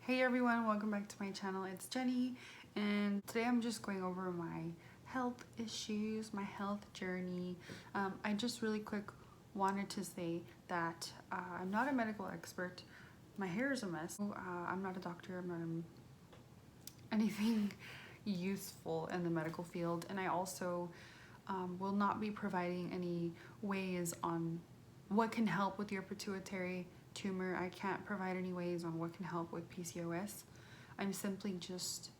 Hey everyone, welcome back to my channel. It's Jenny, and today I'm just going over my health issues, my health journey. I just really quick wanted to say that I'm not a medical expert. My hair is a mess. I'm not a doctor. I'm not anything useful in the medical field, and I also will not be providing any ways on what can help with your pituitary tumor. I can't provide any ways on what can help with PCOS. I'm simply just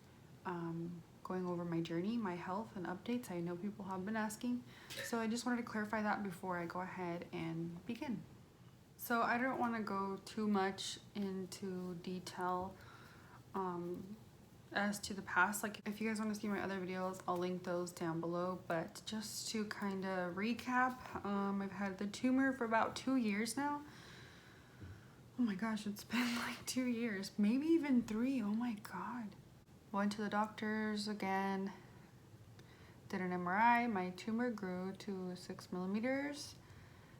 going over my journey, my health, and updates. I know people have been asking, so I just wanted to clarify that before I go ahead and begin. So I don't want to go too much into detail as to the past. Like, if you guys want to see my other videos, I'll link those down below. But just to kind of recap, I've had the tumor for about 2 years now. Oh my gosh, it's been like 2 years, maybe even 3. Oh my god. Went to the doctors again, did an MRI. My tumor grew to 6 millimeters.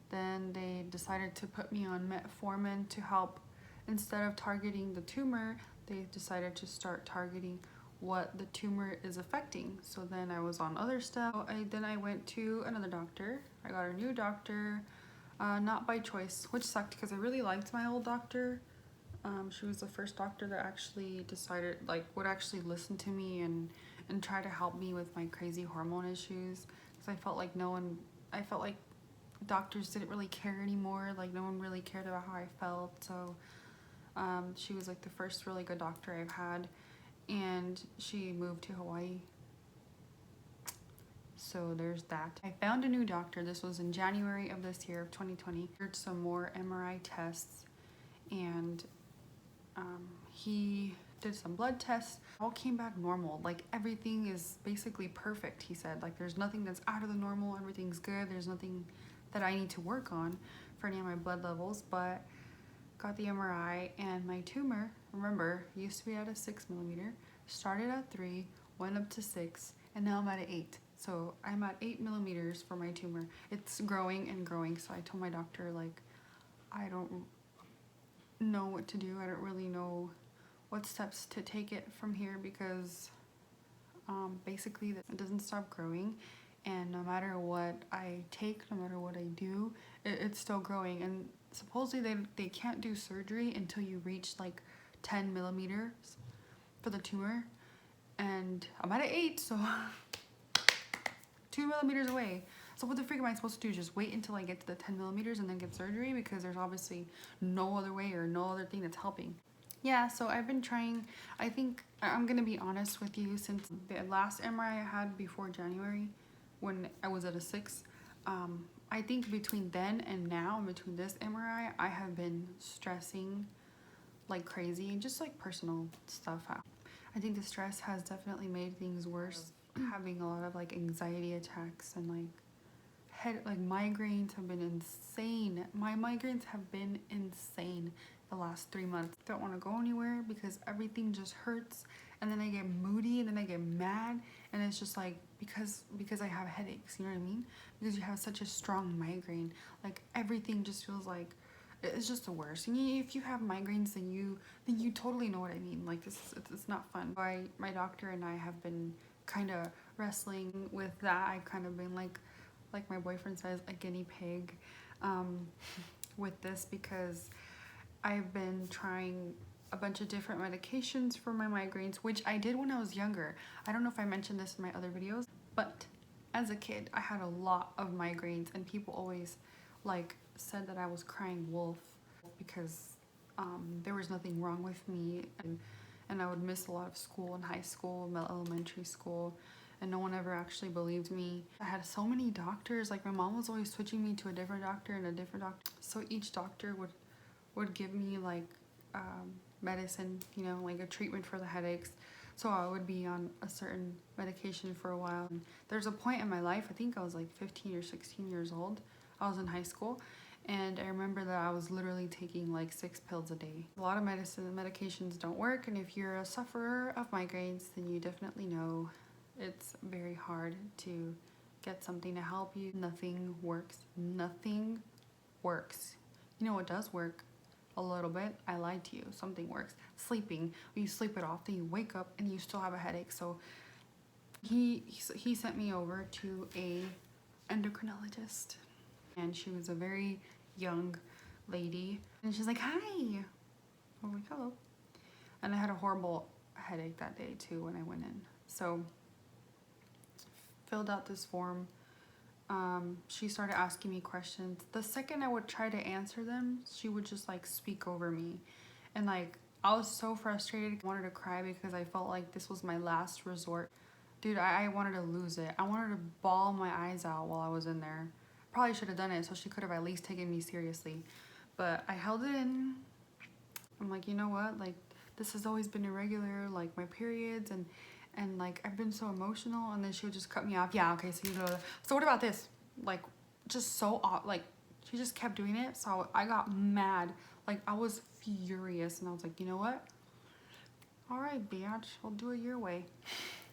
Then they decided to put me on metformin to help. Instead of targeting the tumor, they decided to start targeting what the tumor is affecting. So then I was on other stuff. Then I went to another doctor. I got a new doctor, not by choice, which sucked because I really liked my old doctor. She was the first doctor that actually decided, like, would actually listen to me and try to help me with my crazy hormone issues. Because I felt like doctors didn't really care anymore. Like, no one really cared about how I felt. So she was like the first really good doctor I've had, and she moved to Hawaii. So there's that. I found a new doctor. This was in January of this year of 2020. Did some more MRI tests, and he did some blood tests. All came back normal. Like, everything is basically perfect, he said. Like, there's nothing that's out of the normal. Everything's good. There's nothing that I need to work on for any of my blood levels. But got the MRI, and my tumor, remember, used to be at a 6 millimeter, started at 3, went up to 6, and now I'm at 8. So I'm at 8 millimeters for my tumor. It's growing and growing. So I told my doctor, like, I don't know what to do. I don't really know what steps to take it from here, because basically it doesn't stop growing, and no matter what I take, no matter what I do, it's still growing. And supposedly they can't do surgery until you reach like 10 millimeters for the tumor, and I'm at 8, so 2 millimeters away. So what the freak am I supposed to do? Just wait until I get to the 10 millimeters and then get surgery? Because there's obviously no other way or no other thing that's helping. Yeah, so I've been trying. I think I'm gonna be honest with you, since the last MRI I had before January, when I was at a 6, I think between then and now, between this MRI, I have been stressing like crazy, just like personal stuff. I think the stress has definitely made things worse. Having a lot of like anxiety attacks, and like migraines have been insane. My migraines have been insane the last 3 months. Don't want to go anywhere because everything just hurts, and then I get moody, and then I get mad, and it's just like because I have headaches, you know what I mean? Because you have such a strong migraine, like everything just feels like it's just the worst. And if you have migraines, then you totally know what I mean. Like, it's not fun. My doctor and I have been kind of wrestling with that. I've kind of been like my boyfriend says, a guinea pig with this, because I've been trying a bunch of different medications for my migraines, which I did when I was younger. I don't know if I mentioned this in my other videos, but as a kid, I had a lot of migraines, and people always like said that I was crying wolf, because there was nothing wrong with me, and I would miss a lot of school in high school, elementary school, and no one ever actually believed me. I had so many doctors. Like, my mom was always switching me to a different doctor and a different doctor. So each doctor would give me like medicine, you know, like a treatment for the headaches. So I would be on a certain medication for a while. And there's a point in my life, I think I was like 15 or 16 years old. I was in high school, and I remember that I was literally taking like 6 pills a day. A lot of medications don't work, and if you're a sufferer of migraines, then you definitely know it's very hard to get something to help you. Nothing works. Nothing works. You know what does work? a little bit. I lied to you. Something works. Sleeping, you sleep it off, then you wake up and you still have a headache. So he sent me over to a endocrinologist, and she was a very young lady, and she's like, hi. I'm like, hello. And I had a horrible headache that day too when I went in. So filled out this form. She started asking me questions. The second I would try to answer them, she would just like speak over me. And like, I was so frustrated. I wanted to cry because I felt like this was my last resort. Dude, I wanted to lose it. I wanted to bawl my eyes out while I was in there. Probably should have done it so she could have at least taken me seriously. But I held it in. I'm like, you know what? Like, this has always been irregular, like my periods, and like I've been so emotional. And then she would just cut me off. Yeah, okay, so you know, so what about this? Like, just so odd. Like, she just kept doing it. So I got mad. Like, I was furious, and I was like, you know what? All right, bitch, I'll do it your way.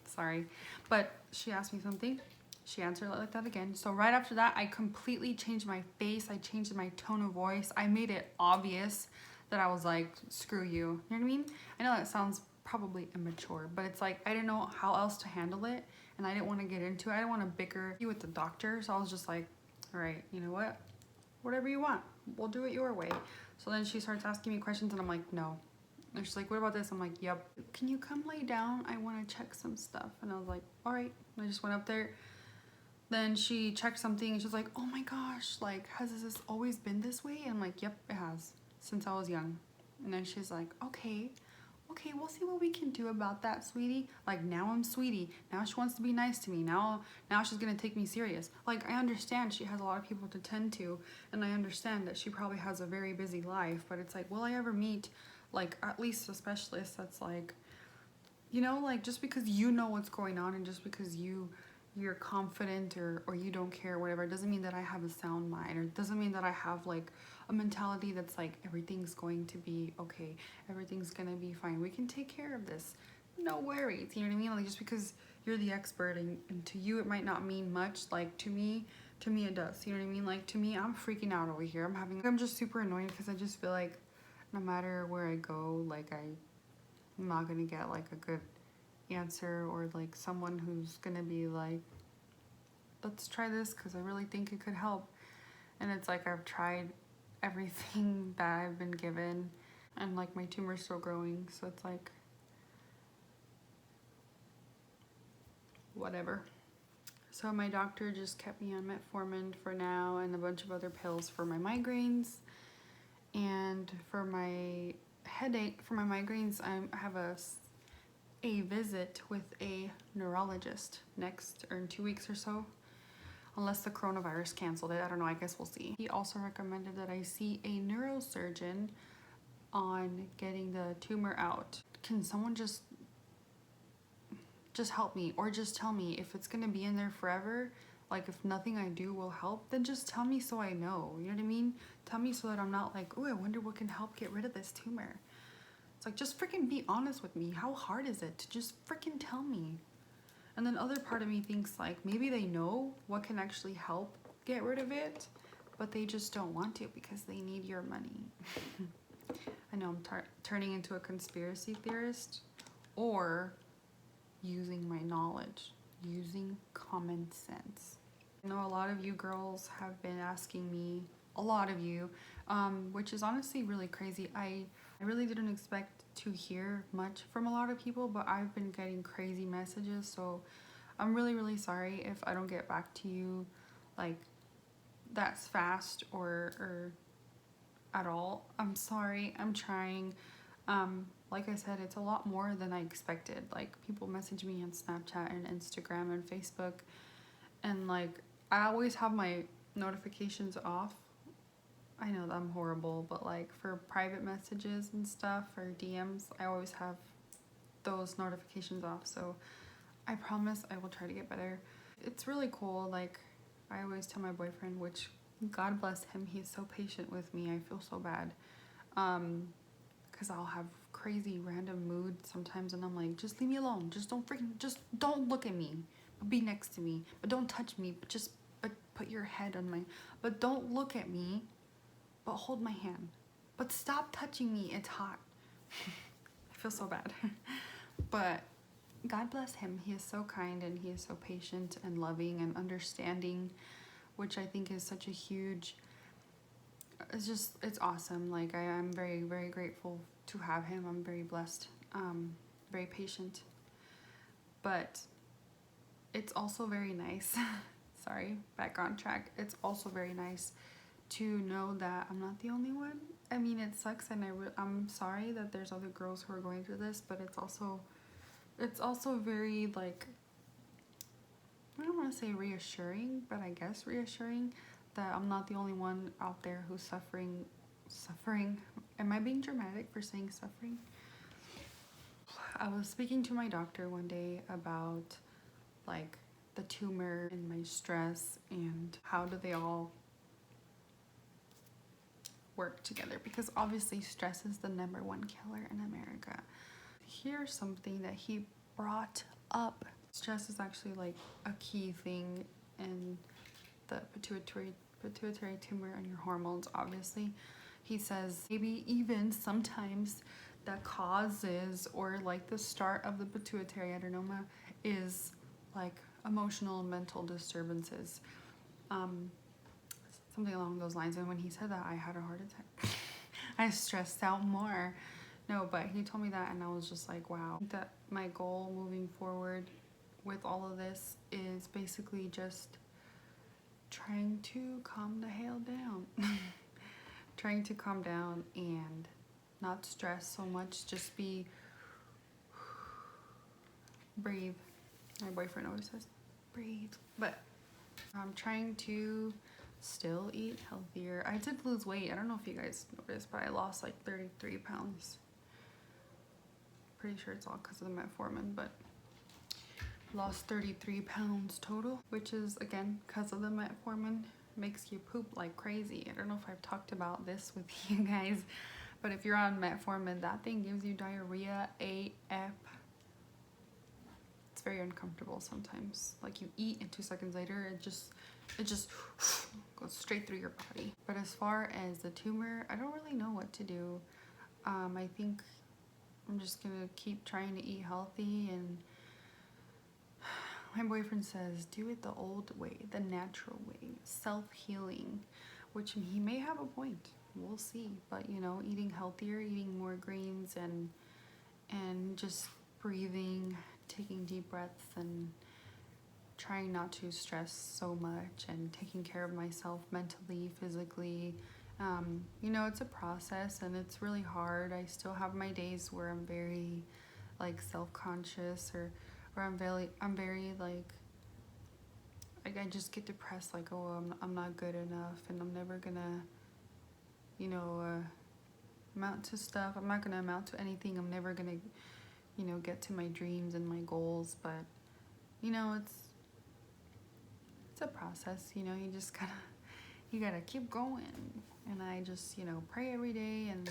Sorry, but she asked me something. She answered it like that again. So right after that, I completely changed my face. I changed my tone of voice. I made it obvious that I was like, screw you. You know what I mean? I know that sounds probably immature, but it's like, I didn't know how else to handle it, and I didn't want to get into it. I didn't want to bicker with the doctor, so I was just like, all right, you know what? Whatever you want, we'll do it your way. So then she starts asking me questions, and I'm like, no. And she's like, what about this? I'm like, yep. Can you come lay down? I want to check some stuff. And I was like, all right. And I just went up there. Then she checked something, and she's like, oh my gosh, like, has this always been this way? And I'm like, yep, it has, since I was young. And then she's like, okay, we'll see what we can do about that, sweetie. Like, now I'm sweetie. Now she wants to be nice to me. Now she's gonna take me serious. Like, I understand she has a lot of people to tend to, and I understand that she probably has a very busy life, but it's like, will I ever meet, like, at least a specialist that's like, you know, like, just because you know what's going on, and just because you're confident or you don't care, whatever, it doesn't mean that I have a sound mind, or it doesn't mean that I have like a mentality that's like, everything's going to be okay, everything's gonna be fine, we can take care of this, no worries. You know what I mean? Like, just because you're the expert, and to you it might not mean much, like to me it does. You know what I mean? Like, to me, I'm freaking out over here. I'm just super annoyed because I just feel like no matter where I go, like, I'm not gonna get like a good answer, or like someone who's gonna be like, let's try this because I really think it could help. And it's like, I've tried everything that I've been given, and like my tumor's still growing, so it's like, whatever. So my doctor just kept me on metformin for now, and a bunch of other pills for my migraines. And for my headache, for my migraines, I have a visit with a neurologist next, or in 2 weeks or so, unless the coronavirus canceled it. I don't know, I guess we'll see. He also recommended that I see a neurosurgeon on getting the tumor out. Can someone just help me, or just tell me if it's gonna be in there forever? Like, if nothing I do will help, then just tell me so I know. You know what I mean? Tell me so that I'm not like, oh, I wonder what can help get rid of this tumor. It's like, just freaking be honest with me. How hard is it to just freaking tell me? And then other part of me thinks like, maybe they know what can actually help get rid of it, but they just don't want to because they need your money. I know I'm turning into a conspiracy theorist, or using my knowledge, using common sense. I know a lot of you girls have been asking me, a lot of you, which is honestly really crazy. I really didn't expect to hear much from a lot of people, but I've been getting crazy messages, so I'm really sorry if I don't get back to you like that's fast or at all. I'm sorry. I'm trying. Like I said, it's a lot more than I expected. Like, people message me on Snapchat and Instagram and Facebook, and like, I always have my notifications off. I know that I'm horrible, but like, for private messages and stuff, or DMs, I always have those notifications off. So I promise I will try to get better. It's really cool. Like, I always tell my boyfriend, which God bless him, he's so patient with me. I feel so bad. Because I'll have crazy random moods sometimes, and I'm like, just leave me alone. Just don't look at me, but be next to me. But don't touch me, but put your head on my, but don't look at me, but hold my hand. but stop touching me, it's hot. I feel so bad. But God bless him. He is so kind and he is so patient and loving and understanding, which I think is such a huge, it's awesome. Like I'm very, very grateful to have him. I'm very blessed, very patient. But it's also very nice, sorry, back on track. It's also very nice to know that I'm not the only one. I mean, it sucks and I'm sorry that there's other girls who are going through this, but it's also very, like, I don't want to say reassuring, but I guess reassuring that I'm not the only one out there who's suffering. Am I being dramatic for saying suffering? I was speaking to my doctor one day about like the tumor and my stress and how do they all work together, because obviously stress is the #1 killer in America. Here's something that he brought up. Stress is actually like a key thing in the pituitary tumor and your hormones, obviously. He says maybe even sometimes the causes or like the start of the pituitary adenoma is like emotional and mental disturbances. Something along those lines. And when he said that, I had a heart attack. I stressed out more. No, but he told me that and I was just like, wow. That my goal moving forward with all of this is basically just trying to calm the hell down. Trying to calm down and not stress so much. Just breathe. My boyfriend always says, breathe. But I'm trying to still eat healthier. I did lose weight. I don't know if you guys noticed, but I lost like 33 pounds. Pretty sure it's all because of the metformin, but lost 33 pounds total, which is again because of the metformin. Makes you poop like crazy. I don't know if I've talked about this with you guys, but if you're on metformin, that thing gives you diarrhea AF. It's very uncomfortable sometimes. Like you eat and 2 seconds later it just goes straight through your body. But as far as the tumor, I don't really know what to do. I think I'm just gonna keep trying to eat healthy, and my boyfriend says do it the old way, the natural way, self-healing, which he may have a point. We'll see. But you know, eating healthier, eating more greens, and just breathing, taking deep breaths, and trying not to stress so much, and taking care of myself mentally, physically. You know, it's a process and it's really hard. I still have my days where I'm very like self-conscious, or I'm very like I just get depressed, like, oh, I'm not good enough and I'm never gonna, you know, amount to stuff. I'm not gonna amount to anything. I'm never gonna, you know, get to my dreams and my goals. But you know, it's a process. You know, you gotta keep going. And I just, you know, pray every day and,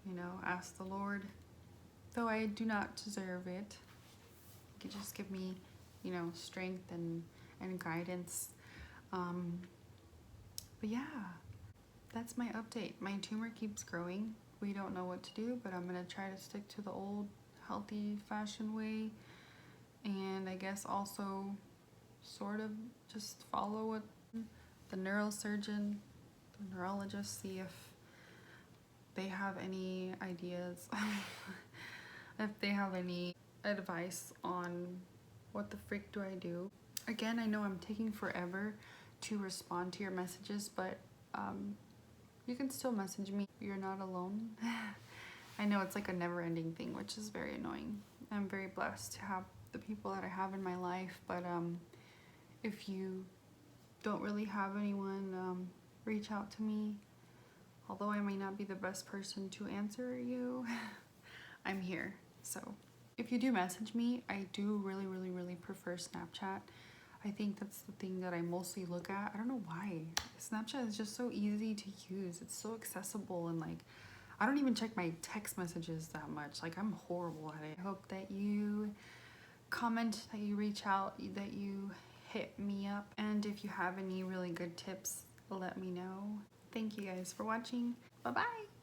you know, ask the Lord, though I do not deserve it. He could just give me, you know, strength and guidance. But yeah, that's my update. My tumor keeps growing. We don't know what to do, but I'm gonna try to stick to the old healthy fashion way, and I guess also sort of just follow what the neurosurgeon, the neurologist, see if they have any ideas, if they have any advice on what the frick do I do. Again, I know I'm taking forever to respond to your messages, but you can still message me. You're not alone. I know it's like a never-ending thing, which is very annoying. I'm very blessed to have the people that I have in my life, but if you don't really have anyone, reach out to me. Although I may not be the best person to answer you, I'm here. So if you do message me, I do really prefer Snapchat. I think that's the thing that I mostly look at. I don't know why. Snapchat is just so easy to use. It's so accessible, and like, I don't even check my text messages that much. Like, I'm horrible at it. I hope that you comment, that you reach out, that you hit me up. And if you have any really good tips, let me know. Thank you guys for watching. Bye-bye.